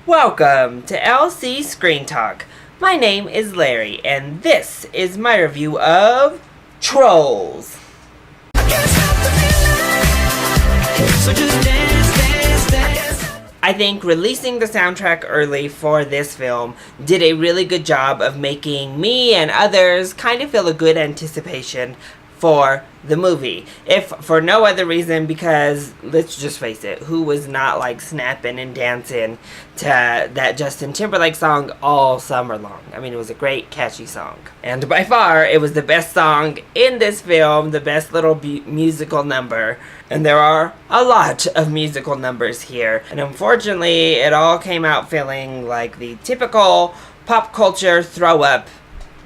Welcome to LC Screen Talk. My name is Larry, and this is my review of Trolls. I think releasing the soundtrack early for this film did a really good job of making me and others kind of feel a good anticipation for the movie. If for no other reason, because let's just face it, who was not like snapping and dancing to that Justin Timberlake song all summer long? I mean, it was a great catchy song, and by far it was the best song in this film, the best little musical number. And there are a lot of musical numbers here, and unfortunately it all came out feeling like the typical pop culture throw up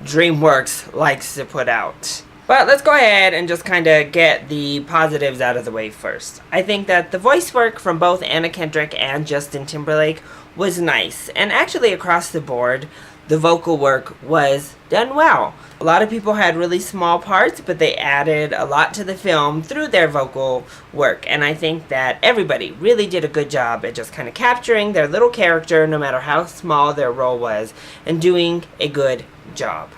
Dreamworks likes to put out. But let's go ahead and just kind of get the positives out of the way first. I think that the voice work from both Anna Kendrick and Justin Timberlake was nice. And actually across the board, the vocal work was done well. A lot of people had really small parts, but they added a lot to the film through their vocal work. And I think that everybody really did a good job at just kind of capturing their little character, no matter how small their role was, and doing a good job.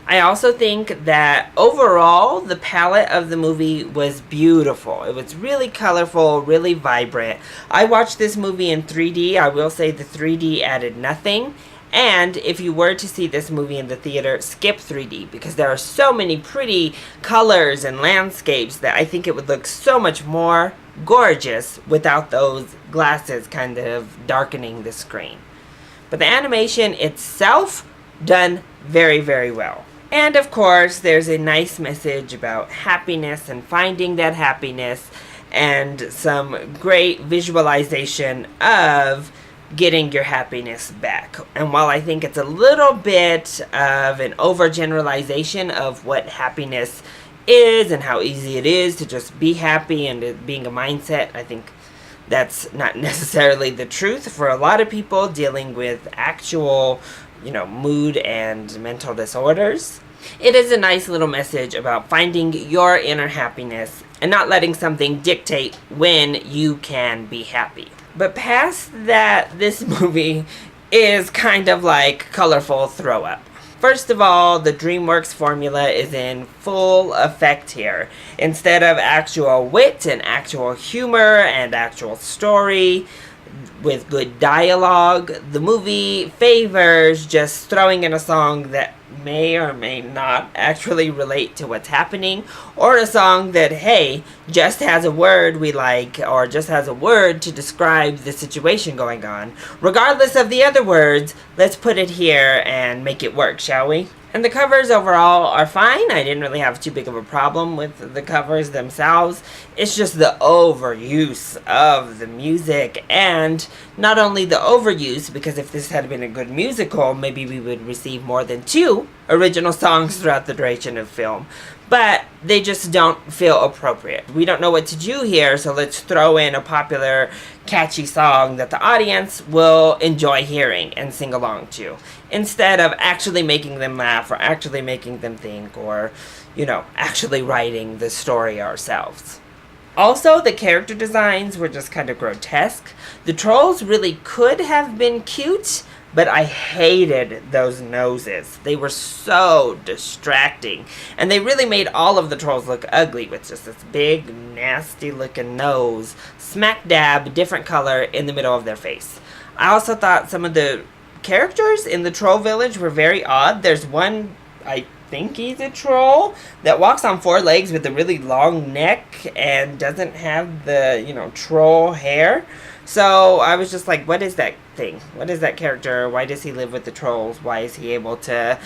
I also think that overall, the palette of the movie was beautiful. It was really colorful, really vibrant. I watched this movie in 3D. I will say the 3D added nothing. And if you were to see this movie in the theater, skip 3D, because there are so many pretty colors and landscapes that I think it would look so much more gorgeous without those glasses kind of darkening the screen. But the animation itself, done very, very well. And of course, there's a nice message about happiness and finding that happiness, and some great visualization of getting your happiness back. And while I think it's a little bit of an overgeneralization of what happiness is and how easy it is to just be happy and it being a mindset, I think that's not necessarily the truth for a lot of people dealing with actual mood and mental disorders. It is a nice little message about finding your inner happiness and not letting something dictate when you can be happy. But past that, this movie is kind of like colorful throw up. First of all, the Dreamworks formula is in full effect here. Instead of actual wit and actual humor and actual story with good dialogue, the movie favors just throwing in a song that may or may not actually relate to what's happening, or a song that, hey, just has a word we like, or just has a word to describe the situation going on. Regardless of the other words, let's put it here and make it work, shall we? And the covers overall are fine. I didn't really have too big of a problem with the covers themselves. It's just the overuse of the music, and not only the overuse, because if this had been a good musical, maybe we would receive more than 2 original songs throughout the duration of film. But they just don't feel appropriate. We don't know what to do here, so let's throw in a popular, catchy song that the audience will enjoy hearing and sing along to, instead of actually making them laugh or actually making them think, or, actually writing the story ourselves. Also, the character designs were just kind of grotesque. The trolls really could have been cute, but I hated those noses. They were so distracting. And they really made all of the trolls look ugly with just this big, nasty looking nose, smack dab, different color in the middle of their face. I also thought some of the characters in the troll village were very odd. There's one, I think he's a troll, that walks on 4 legs with a really long neck and doesn't have the, troll hair. So I was just like, what is that thing? What is that character? Why does he live with the trolls? Why is he able to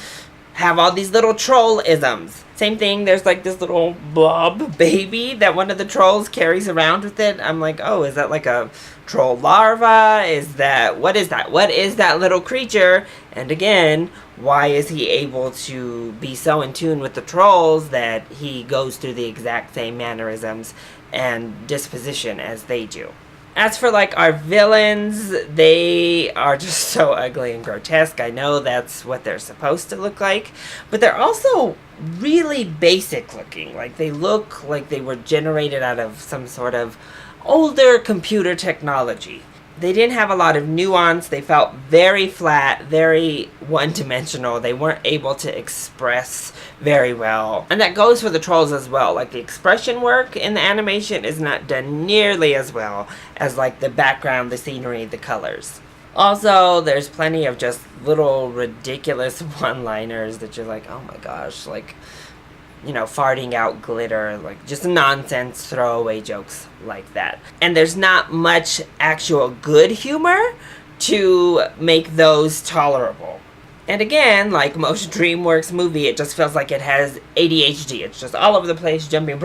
have all these little troll-isms? Same thing, there's like this little blob baby that one of the trolls carries around with it. I'm like, oh, is that like a troll larva? What is that? What is that little creature? And again, why is he able to be so in tune with the trolls that he goes through the exact same mannerisms and disposition as they do? As for our villains, they are just so ugly and grotesque. I know that's what they're supposed to look like, but they're also really basic looking. They look like they were generated out of some sort of older computer technology. they didn't have a lot of nuance. They felt very flat, very one-dimensional. They weren't able to express very well. And that goes for the Trolls as well. Like, the expression work in the animation is not done nearly as well as like the background, the scenery, the colors. Also, there's plenty of just little ridiculous one-liners that you're like, oh my gosh, like, you know, farting out glitter, like just nonsense throwaway jokes like that. And there's not much actual good humor to make those tolerable. And again, like most DreamWorks movie, it just feels like it has ADHD. It's just all over the place, jumping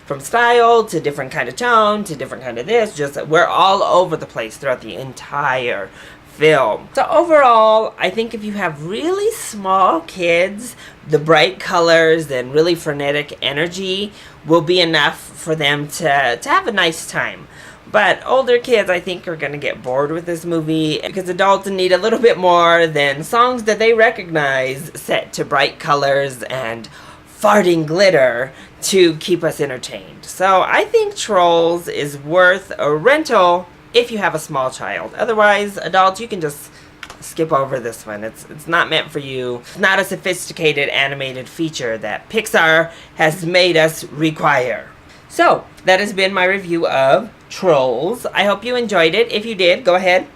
from style to different kind of tone to different kind of this. Just, we're all over the place throughout the entire film. So overall, I think if you have really small kids, the bright colors and really frenetic energy will be enough for them to have a nice time. But older kids, I think, are going to get bored with this movie because adults need a little bit more than songs that they recognize set to bright colors and farting glitter to keep us entertained. So I think Trolls is worth a rental if you have a small child. Otherwise, adults, you can just skip over this one. It's not meant for you. It's not a sophisticated animated feature that Pixar has made us require. So, that has been my review of Trolls. I hope you enjoyed it. If you did, go ahead,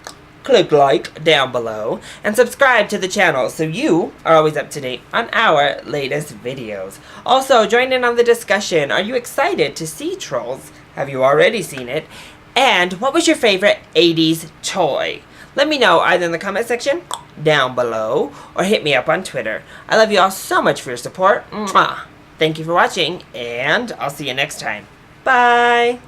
click like down below, and subscribe to the channel so you are always up to date on our latest videos. Also, join in on the discussion. Are you excited to see Trolls? Have you already seen it? And what was your favorite 80s toy? Let me know either in the comment section down below or hit me up on Twitter. I love you all so much for your support. Mwah. Thank you for watching, and I'll see you next time. Bye!